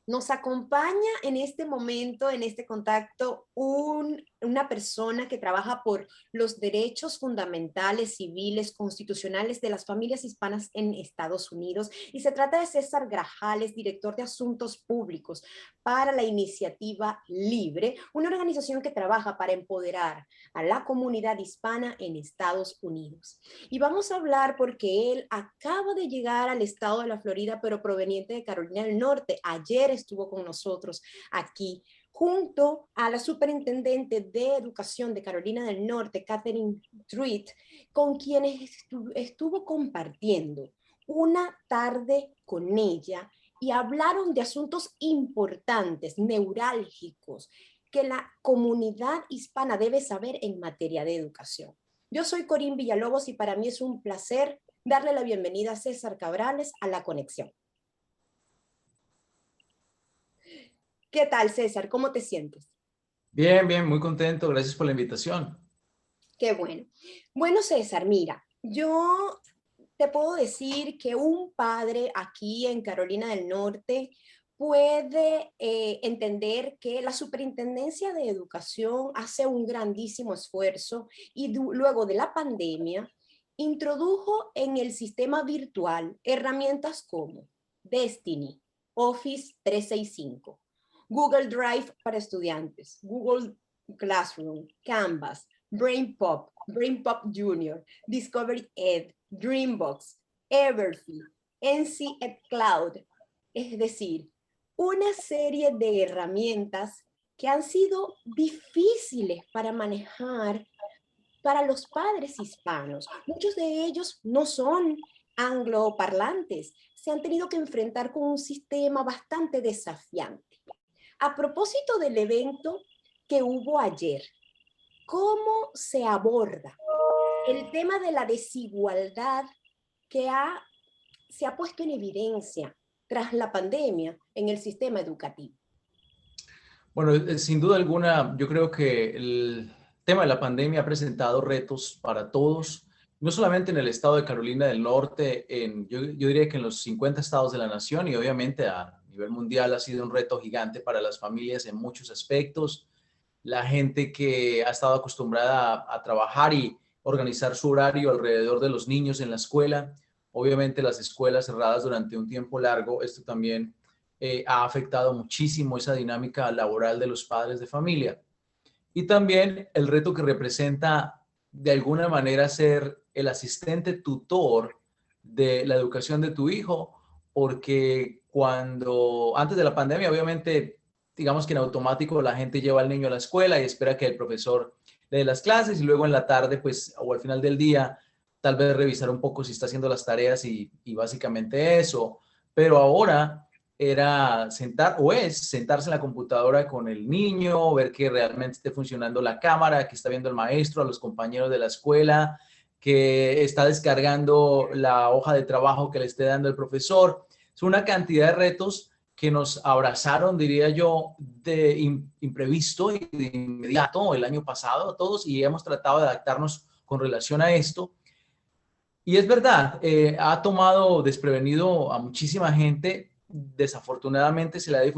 Nos acompaña en este momento, en este contacto, una persona que trabaja por los derechos fundamentales, civiles, constitucionales de las familias hispanas en Estados Unidos. Y se trata de César Grajales, director de Asuntos Públicos para la Iniciativa Libre, una organización que trabaja para empoderar a la comunidad hispana en Estados Unidos. Y vamos a hablar porque él acaba de llegar al estado de la Florida, pero proveniente de Carolina del Norte. Ayer estuvo con nosotros aquí, junto a la superintendente de Educación de Carolina del Norte, Catherine Truitt, con quienes estuvo compartiendo una tarde con ella y hablaron de asuntos importantes, neurálgicos, que la comunidad hispana debe saber en materia de educación. Yo soy Corín Villalobos y para mí es un placer darle la bienvenida a César Cabrales a La Conexión. ¿Qué tal, César? ¿Cómo te sientes? Bien, bien, muy contento. Gracias por la invitación. Qué bueno. Bueno, César, mira, yo te puedo decir que un padre aquí en Carolina del Norte puede entender que la Superintendencia de Educación hace un grandísimo esfuerzo y luego de la pandemia introdujo en el sistema virtual herramientas como Destiny, Office 365, Google Drive para estudiantes, Google Classroom, Canvas, BrainPop, BrainPop Junior, Discovery Ed, Dreambox, Everfy, NC Ed Cloud, es decir, una serie de herramientas que han sido difíciles para manejar para los padres hispanos. Muchos de ellos no son angloparlantes, se han tenido que enfrentar con un sistema bastante desafiante. A propósito del evento que hubo ayer, ¿cómo se aborda el tema de la desigualdad que se ha puesto en evidencia tras la pandemia en el sistema educativo? Bueno, sin duda alguna, yo creo que el tema de la pandemia ha presentado retos para todos, no solamente en el estado de Carolina del Norte, yo diría que en los 50 estados de la nación y obviamente a nivel mundial ha sido un reto gigante para las familias en muchos aspectos. La gente que ha estado acostumbrada a trabajar y organizar su horario alrededor de los niños en la escuela, obviamente las escuelas cerradas durante un tiempo largo, esto también ha afectado muchísimo esa dinámica laboral de los padres de familia. Y también el reto que representa de alguna manera ser el asistente tutor de la educación de tu hijo, porque antes de la pandemia, obviamente, digamos que en automático la gente lleva al niño a la escuela y espera que el profesor le dé las clases y luego en la tarde, pues, o al final del día, tal vez revisar un poco si está haciendo las tareas y básicamente eso. Pero ahora era sentarse en la computadora con el niño, ver que realmente esté funcionando la cámara, que está viendo el maestro, a los compañeros de la escuela, que está descargando la hoja de trabajo que le esté dando el profesor. Es una cantidad de retos que nos abrazaron, diría yo, de imprevisto y de inmediato el año pasado a todos y hemos tratado de adaptarnos con relación a esto. Y es verdad, ha tomado desprevenido a muchísima gente. Desafortunadamente se le ha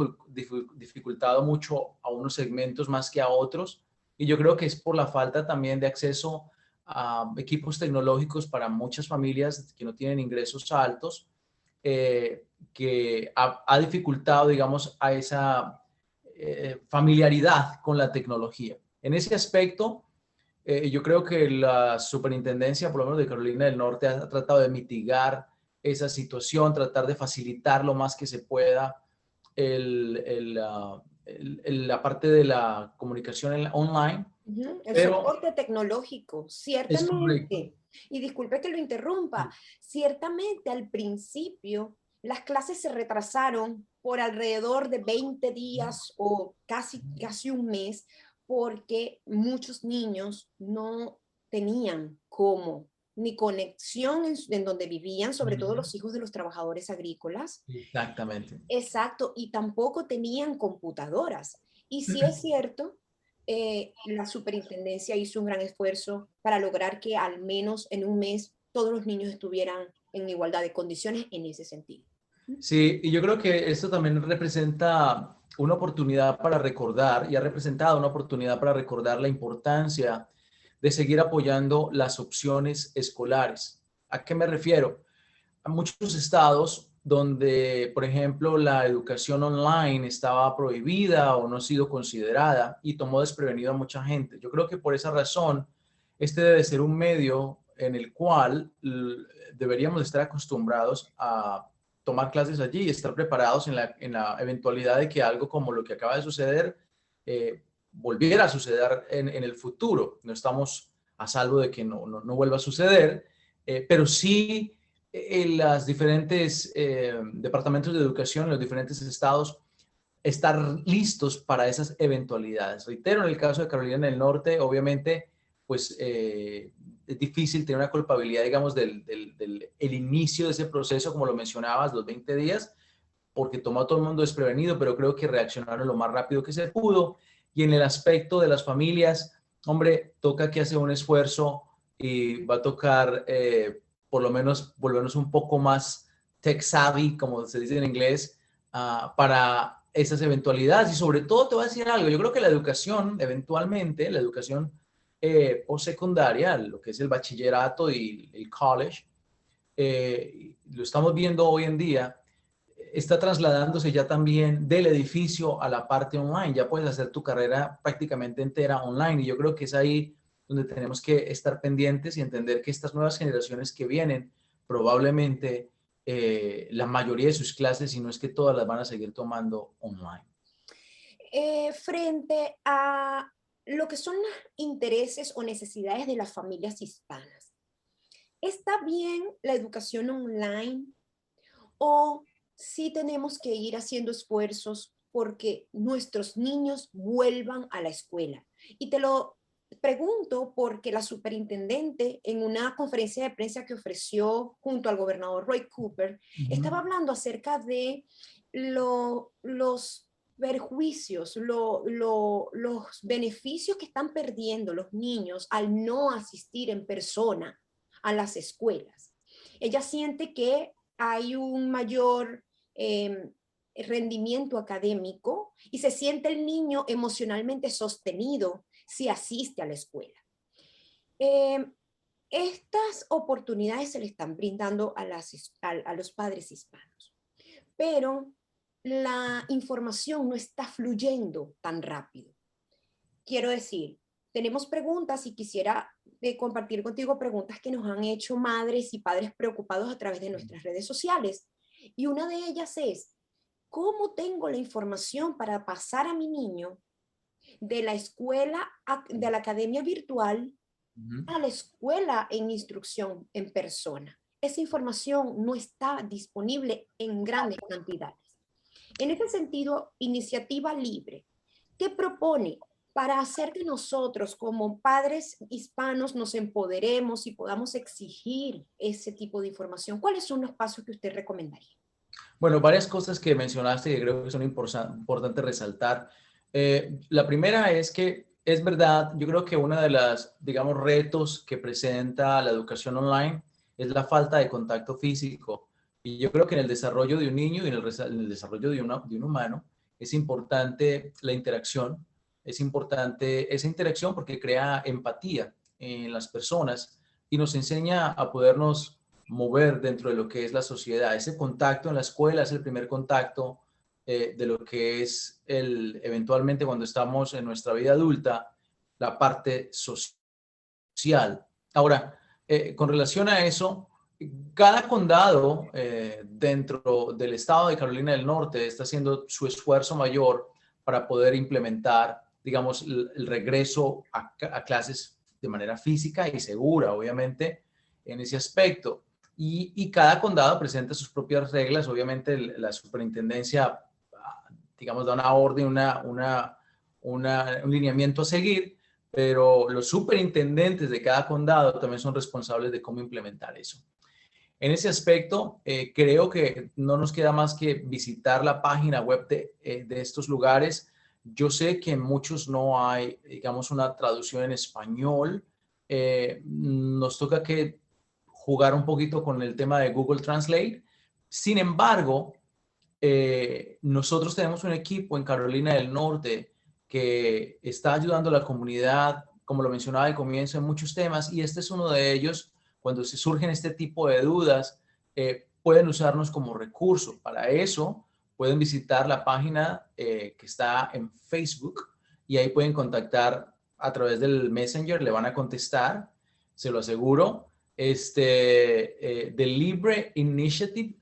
dificultado mucho a unos segmentos más que a otros. Y yo creo que es por la falta también de acceso a equipos tecnológicos para muchas familias que no tienen ingresos altos, que ha dificultado, digamos, a esa familiaridad con la tecnología. En ese aspecto, yo creo que la superintendencia, por lo menos de Carolina del Norte, ha tratado de mitigar esa situación, tratar de facilitar lo más que se pueda la parte de la comunicación online, El pero soporte tecnológico, es correcto. ciertamente. Y disculpe que lo interrumpa, ciertamente al principio las clases se retrasaron por alrededor de 20 días o casi un mes porque muchos niños no tenían cómo ni conexión en donde vivían, sobre todo los hijos de los trabajadores agrícolas. Exactamente. Exacto, y tampoco tenían computadoras. Y sí es cierto, la superintendencia hizo un gran esfuerzo para lograr que al menos en un mes todos los niños estuvieran en igualdad de condiciones en ese sentido. Sí, y yo creo que esto también representa una oportunidad para recordar, y ha representado una oportunidad para recordar la importancia de seguir apoyando las opciones escolares. ¿A qué me refiero? A muchos estados donde, por ejemplo, la educación online estaba prohibida o no ha sido considerada y tomó desprevenido a mucha gente. Yo creo que por esa razón, este debe ser un medio en el cual deberíamos estar acostumbrados a tomar clases allí y estar preparados en la eventualidad de que algo como lo que acaba de suceder volviera a suceder en el futuro. No estamos a salvo de que no vuelva a suceder, pero sí en los diferentes departamentos de educación en los diferentes estados estar listos para esas eventualidades. Reitero, en el caso de Carolina del Norte, obviamente, pues es difícil tener una culpabilidad, digamos, el inicio de ese proceso, como lo mencionabas, los 20 días, porque tomó a todo el mundo desprevenido, pero creo que reaccionaron lo más rápido que se pudo. Y en el aspecto de las familias, hombre, toca que hacer un esfuerzo y va a tocar por lo menos volvernos un poco más tech savvy, como se dice en inglés, para esas eventualidades. Y sobre todo te voy a decir algo, yo creo que la educación, eventualmente, la educación postsecundaria, lo que es el bachillerato y el college, lo estamos viendo hoy en día, está trasladándose ya también del edificio a la parte online. Ya puedes hacer tu carrera prácticamente entera online. Y yo creo que es ahí donde tenemos que estar pendientes y entender que estas nuevas generaciones que vienen, probablemente la mayoría de sus clases, si no es que todas las van a seguir tomando online. Frente a lo que son los intereses o necesidades de las familias hispanas, ¿está bien la educación online o sí tenemos que ir haciendo esfuerzos porque nuestros niños vuelvan a la escuela? Y te lo pregunto porque la superintendente en una conferencia de prensa que ofreció junto al gobernador Roy Cooper estaba hablando acerca de los perjuicios, los beneficios que están perdiendo los niños al no asistir en persona a las escuelas. Ella siente que hay un mayor rendimiento académico y se siente el niño emocionalmente sostenido si asiste a la escuela. Eh, estas oportunidades se le están brindando a los padres hispanos, pero la información no está fluyendo tan rápido. Quiero decir, tenemos preguntas y quisiera compartir contigo preguntas que nos han hecho madres y padres preocupados a través de nuestras redes sociales. Y una de ellas es, ¿cómo tengo la información para pasar a mi niño de la escuela, de la academia virtual a la escuela en instrucción en persona? Esa información no está disponible en grandes cantidades. En ese sentido, Iniciativa Libre, ¿qué propone para hacer que nosotros como padres hispanos nos empoderemos y podamos exigir ese tipo de información? ¿Cuáles son los pasos que usted recomendaría? Bueno, varias cosas que mencionaste que creo que son importantes resaltar. La primera es que es verdad, yo creo que una de las, digamos, retos que presenta la educación online es la falta de contacto físico. Y yo creo que en el desarrollo de un niño y en el desarrollo de un humano es importante la interacción, es importante esa interacción porque crea empatía en las personas y nos enseña a podernos mover dentro de lo que es la sociedad. Ese contacto en la escuela es el primer contacto de lo que es eventualmente cuando estamos en nuestra vida adulta, la parte social. Ahora, con relación a eso, cada condado dentro del estado de Carolina del Norte está haciendo su esfuerzo mayor para poder implementar, digamos, el regreso a clases de manera física y segura, obviamente, en ese aspecto. Y cada condado presenta sus propias reglas. Obviamente, la superintendencia, digamos, da una orden, un lineamiento a seguir, pero los superintendentes de cada condado también son responsables de cómo implementar eso. En ese aspecto, creo que no nos queda más que visitar la página web de estos lugares. Yo sé que en muchos no hay, digamos, una traducción en español. Nos toca que jugar un poquito con el tema de Google Translate. Sin embargo, nosotros tenemos un equipo en Carolina del Norte que está ayudando a la comunidad, como lo mencionaba al comienzo, en muchos temas, y este es uno de ellos. Cuando se surgen este tipo de dudas, pueden usarnos como recurso. Para eso, pueden visitar la página que está en Facebook y ahí pueden contactar a través del Messenger, le van a contestar, se lo aseguro. The Libre Initiative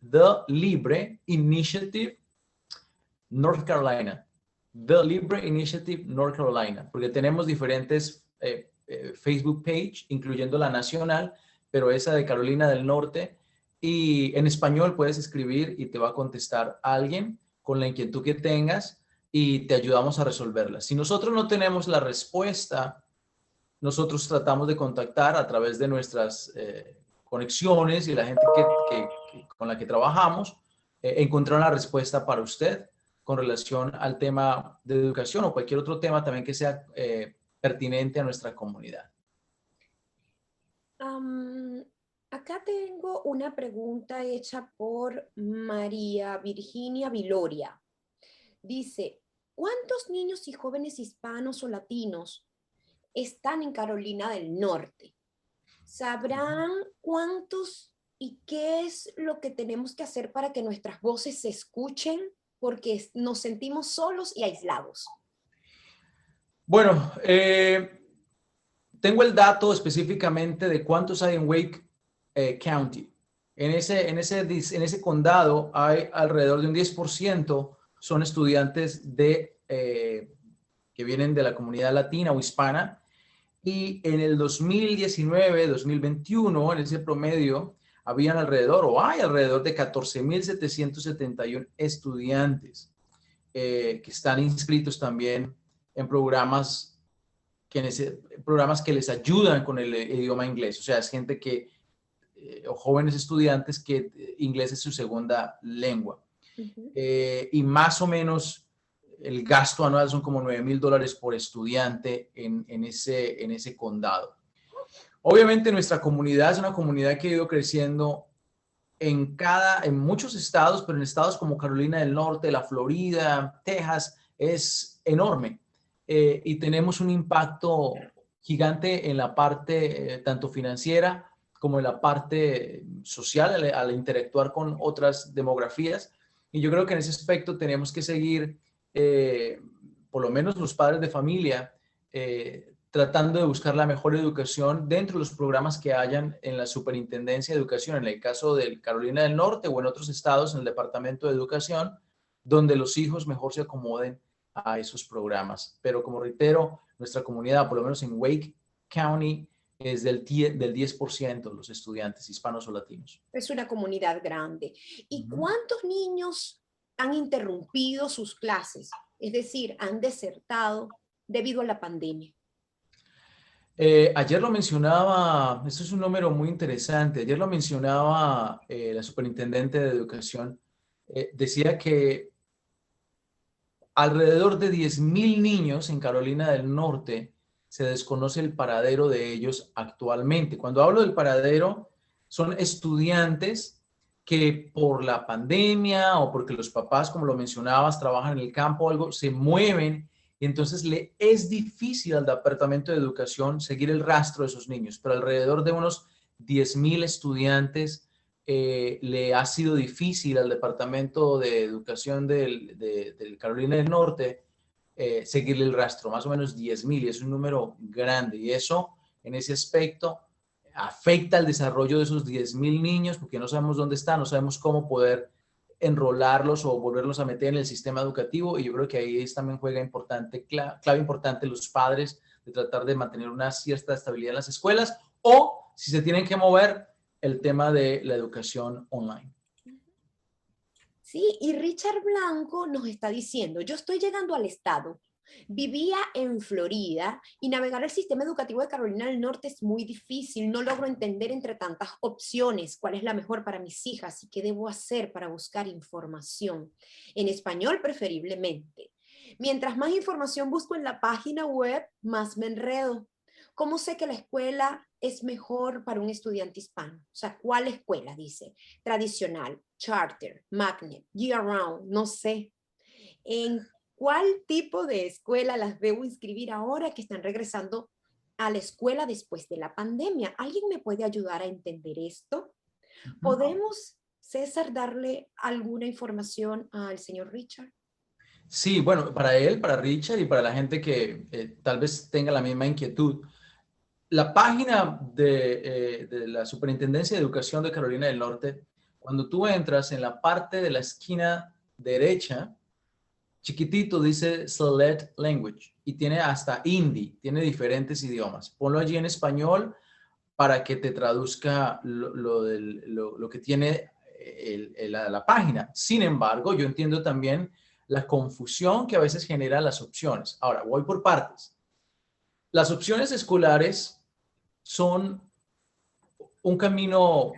North Carolina. The Libre Initiative North Carolina, porque tenemos diferentes Facebook page, incluyendo la nacional, pero esa de Carolina del Norte, y en español puedes escribir y te va a contestar alguien con la inquietud que tengas y te ayudamos a resolverla. Si nosotros no tenemos la respuesta, nosotros tratamos de contactar a través de nuestras conexiones y la gente con la que trabajamos, encontrar una respuesta para usted con relación al tema de educación o cualquier otro tema también que sea pertinente a nuestra comunidad. Acá tengo una pregunta hecha por María Virginia Viloria. Dice, ¿cuántos niños y jóvenes hispanos o latinos están en Carolina del Norte? ¿Sabrán cuántos y qué es lo que tenemos que hacer para que nuestras voces se escuchen? Porque nos sentimos solos y aislados. Bueno, tengo el dato específicamente de cuántos hay en Wake County. En ese condado hay alrededor de un 10% son estudiantes que vienen de la comunidad latina o hispana. Y en el 2019, 2021, en ese promedio, habían alrededor, o hay alrededor de 14,771 estudiantes que están inscritos también en programas que les ayudan con el idioma inglés. O sea, es gente o jóvenes estudiantes que inglés es su segunda lengua. Y más o menos el gasto anual son como $9,000 por estudiante en ese condado. Obviamente nuestra comunidad es una comunidad que ha ido creciendo en muchos estados, pero en estados como Carolina del Norte, la Florida, Texas, es enorme. Y tenemos un impacto gigante en la parte tanto financiera como en la parte social al interactuar con otras demografías. Y yo creo que en ese aspecto tenemos que seguir, por lo menos los padres de familia, tratando de buscar la mejor educación dentro de los programas que hayan en la Superintendencia de Educación, en el caso de Carolina del Norte o en otros estados en el Departamento de Educación, donde los hijos mejor se acomoden a esos programas. Pero como reitero, nuestra comunidad, por lo menos en Wake County, es del 10% de los estudiantes hispanos o latinos. Es una comunidad grande. ¿Y cuántos niños han interrumpido sus clases? Es decir, han desertado debido a la pandemia. Ayer lo mencionaba, esto es un número muy interesante, ayer lo mencionaba la superintendente de educación, decía que alrededor de 10,000 niños en Carolina del Norte se desconoce el paradero de ellos actualmente. Cuando hablo del paradero, son estudiantes que por la pandemia o porque los papás, como lo mencionabas, trabajan en el campo o algo, se mueven y entonces le es difícil al Departamento de Educación seguir el rastro de esos niños, pero alrededor de unos 10,000 estudiantes le ha sido difícil al Departamento de Educación del Carolina del Norte seguirle el rastro, más o menos 10,000, y es un número grande, y eso en ese aspecto afecta el desarrollo de esos 10,000 niños porque no sabemos dónde están, no sabemos cómo poder enrolarlos o volverlos a meter en el sistema educativo, y yo creo que ahí también juega clave importante los padres de tratar de mantener una cierta estabilidad en las escuelas, o si se tienen que mover, el tema de la educación online. Sí, y Richard Blanco nos está diciendo, yo estoy llegando al estado, vivía en Florida y navegar el sistema educativo de Carolina del Norte es muy difícil, no logro entender entre tantas opciones cuál es la mejor para mis hijas y qué debo hacer para buscar información, en español preferiblemente. Mientras más información busco en la página web, más me enredo. ¿Cómo sé que la escuela es mejor para un estudiante hispano? O sea, ¿cuál escuela dice? Tradicional, charter, magnet, year round, no sé. ¿En cuál tipo de escuela las debo inscribir ahora que están regresando a la escuela después de la pandemia? ¿Alguien me puede ayudar a entender esto? Ujú. ¿Podemos, César, darle alguna información al señor Richard? Sí, bueno, para él, para Richard y para la gente que tal vez tenga la misma inquietud, la página de la Superintendencia de Educación de Carolina del Norte, cuando tú entras en la parte de la esquina derecha, chiquitito dice Select Language y tiene hasta hindi, tiene diferentes idiomas. Ponlo allí en español para que te traduzca lo que tiene la página. Sin embargo, yo entiendo también la confusión que a veces generan las opciones. Ahora, voy por partes. Las opciones escolares son un camino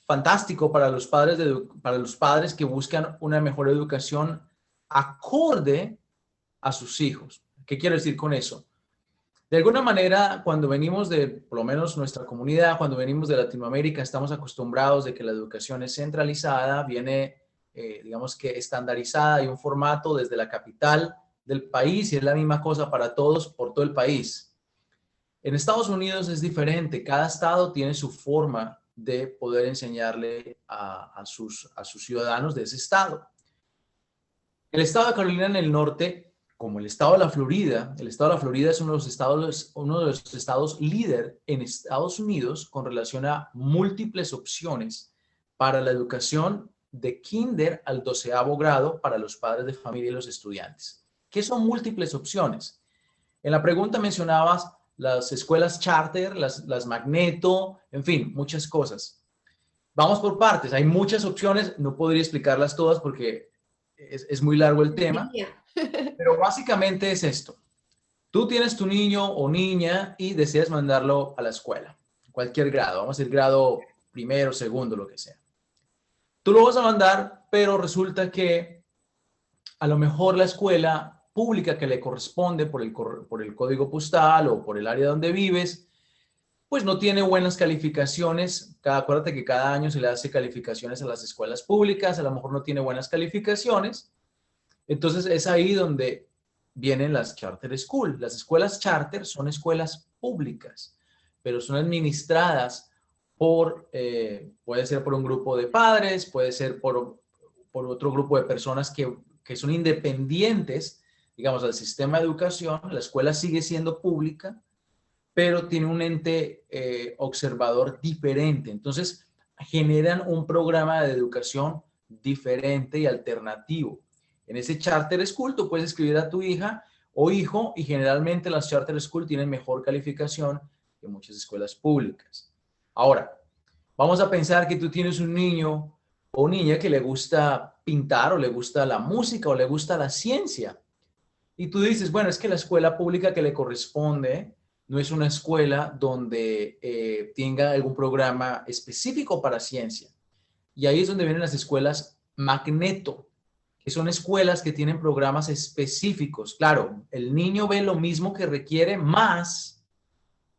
fantástico para los padres, para los padres que buscan una mejor educación acorde a sus hijos. ¿Qué quiero decir con eso? De alguna manera, cuando venimos de, por lo menos nuestra comunidad, cuando venimos de Latinoamérica, estamos acostumbrados de que la educación es centralizada, viene, digamos que estandarizada y un formato desde la capital del país y es la misma cosa para todos por todo el país. En Estados Unidos es diferente, cada estado tiene su forma de poder enseñarle a sus ciudadanos de ese estado. El estado de Carolina en el Norte, como el estado de la Florida, el estado de la Florida es uno de los estados líder en Estados Unidos con relación a múltiples opciones para la educación de kinder al 12º grado para los padres de familia y los estudiantes. ¿Qué son múltiples opciones? En la pregunta mencionabas las escuelas charter, las magneto, en fin, muchas cosas. Vamos por partes, hay muchas opciones, no podría explicarlas todas porque es muy largo el tema, pero básicamente es esto. Tú tienes tu niño o niña y deseas mandarlo a la escuela, cualquier grado, vamos a decir grado primero, segundo, lo que sea. Tú lo vas a mandar, pero resulta que a lo mejor la escuela pública que le corresponde por el código postal o por el área donde vives, pues no tiene buenas calificaciones. Acuérdate que cada año se le hace calificaciones a las escuelas públicas, a lo mejor no tiene buenas calificaciones. Entonces es ahí donde vienen las charter school. Las escuelas charter son escuelas públicas, pero son administradas puede ser por un grupo de padres, puede ser por otro grupo de personas que son independientes, digamos, al sistema de educación. La escuela sigue siendo pública, pero tiene un ente observador diferente. Entonces, generan un programa de educación diferente y alternativo. En ese charter school tú puedes escribir a tu hija o hijo y generalmente las charter school tienen mejor calificación que muchas escuelas públicas. Ahora, vamos a pensar que tú tienes un niño o niña que le gusta pintar o le gusta la música o le gusta la ciencia. Y tú dices, bueno, es que la escuela pública que le corresponde no es una escuela donde tenga algún programa específico para ciencia. Y ahí es donde vienen las escuelas Magneto, que son escuelas que tienen programas específicos. Claro, el niño ve lo mismo que requiere más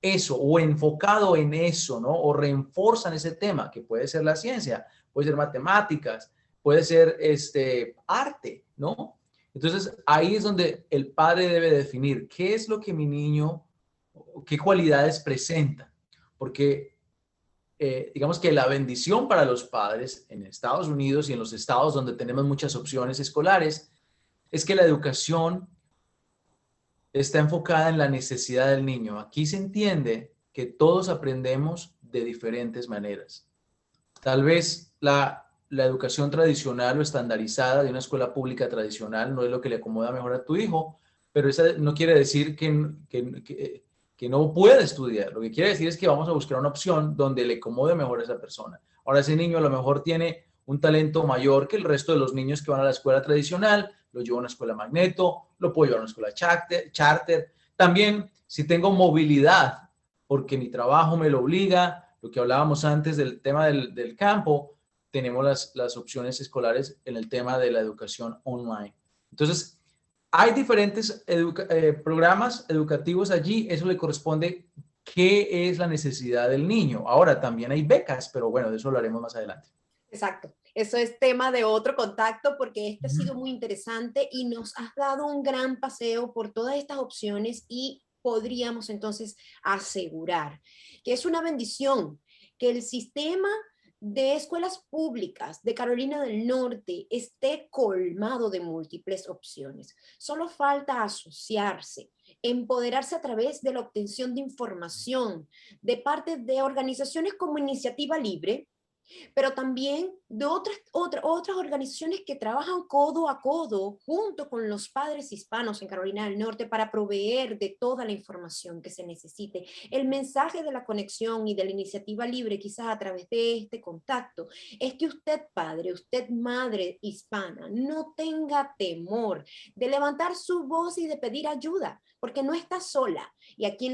eso o enfocado en eso, ¿no? O reforzan ese tema, que puede ser la ciencia, puede ser matemáticas, puede ser arte, ¿no? Entonces, ahí es donde el padre debe definir qué es lo que mi niño, qué cualidades presenta, porque digamos que la bendición para los padres en Estados Unidos y en los estados donde tenemos muchas opciones escolares es que la educación está enfocada en la necesidad del niño. Aquí se entiende que todos aprendemos de diferentes maneras. Tal vez la educación tradicional o estandarizada de una escuela pública tradicional no es lo que le acomoda mejor a tu hijo, pero eso no quiere decir que no pueda estudiar. Lo que quiere decir es que vamos a buscar una opción donde le acomode mejor a esa persona. Ahora, ese niño a lo mejor tiene un talento mayor que el resto de los niños que van a la escuela tradicional, lo llevo a una escuela magneto, lo puedo llevar a una escuela charter. También, si tengo movilidad, porque mi trabajo me lo obliga, lo que hablábamos antes del tema del campo, tenemos las opciones escolares en el tema de la educación online. Entonces, hay diferentes programas educativos allí, eso le corresponde qué es la necesidad del niño. Ahora, también hay becas, pero bueno, de eso hablaremos más adelante. Exacto. Eso es tema de otro contacto porque este ha Ujú. sido muy interesante y nos has dado un gran paseo por todas estas opciones y podríamos entonces asegurar que es una bendición que el sistema de escuelas públicas de Carolina del Norte esté colmado de múltiples opciones. Solo falta asociarse, empoderarse a través de la obtención de información de parte de organizaciones como Iniciativa Libre, pero también de otras organizaciones que trabajan codo a codo junto con los padres hispanos en Carolina del Norte para proveer de toda la información que se necesite. El mensaje de la conexión y de la iniciativa libre, quizás a través de este contacto, es que usted padre, usted madre hispana, no tenga temor de levantar su voz y de pedir ayuda, porque no está sola. Y aquí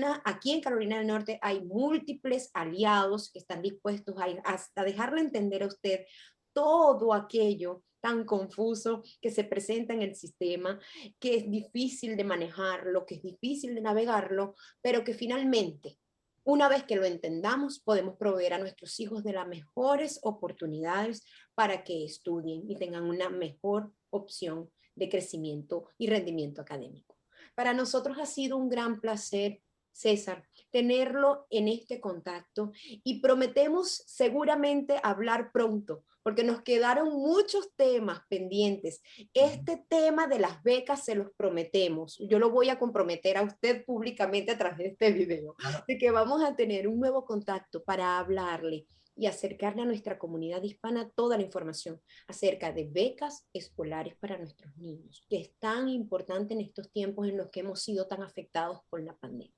en Carolina del Norte hay múltiples aliados que están dispuestos a hasta dejarle entender a usted todo aquello tan confuso que se presenta en el sistema, que es difícil de manejarlo, que es difícil de navegarlo, pero que finalmente, una vez que lo entendamos, podemos proveer a nuestros hijos de las mejores oportunidades para que estudien y tengan una mejor opción de crecimiento y rendimiento académico. Para nosotros ha sido un gran placer, César, tenerlo en este contacto y prometemos seguramente hablar pronto, porque nos quedaron muchos temas pendientes. Este tema de las becas se los prometemos. Yo lo voy a comprometer a usted públicamente a través de este video, de que vamos a tener un nuevo contacto para hablarle y acercarle a nuestra comunidad hispana toda la información acerca de becas escolares para nuestros niños, que es tan importante en estos tiempos en los que hemos sido tan afectados por la pandemia.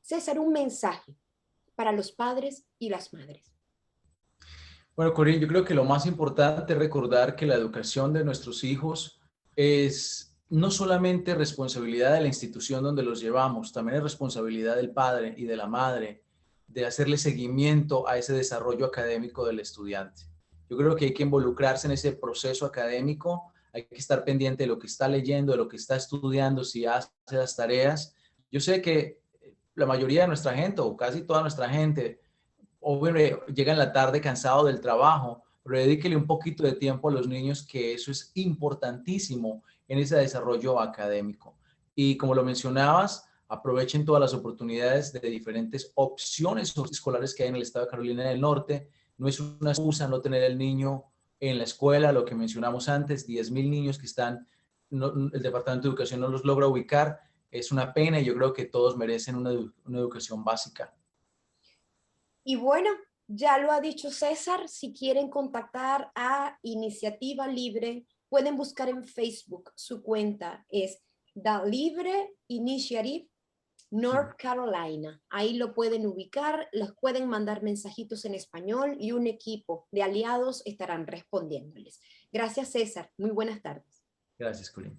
César, un mensaje para los padres y las madres. Bueno, Corín, yo creo que lo más importante es recordar que la educación de nuestros hijos es no solamente responsabilidad de la institución donde los llevamos, también es responsabilidad del padre y de la madre de hacerle seguimiento a ese desarrollo académico del estudiante. Yo creo que hay que involucrarse en ese proceso académico, hay que estar pendiente de lo que está leyendo, de lo que está estudiando, si hace las tareas. Yo sé que la mayoría de nuestra gente, o casi toda nuestra gente, o bueno, llega en la tarde cansado del trabajo, pero dedíquele un poquito de tiempo a los niños, que eso es importantísimo en ese desarrollo académico. Y como lo mencionabas, aprovechen todas las oportunidades de diferentes opciones escolares que hay en el estado de Carolina del Norte. No es una excusa no tener el niño en la escuela, lo que mencionamos antes, 10,000 niños que están, no, el Departamento de Educación no los logra ubicar, es una pena y yo creo que todos merecen una educación básica. Y bueno, ya lo ha dicho César, si quieren contactar a Iniciativa Libre, pueden buscar en Facebook, su cuenta es The Libre Initiative North Carolina. Ahí lo pueden ubicar, les pueden mandar mensajitos en español y un equipo de aliados estarán respondiéndoles. Gracias, César. Muy buenas tardes. Gracias, Colin.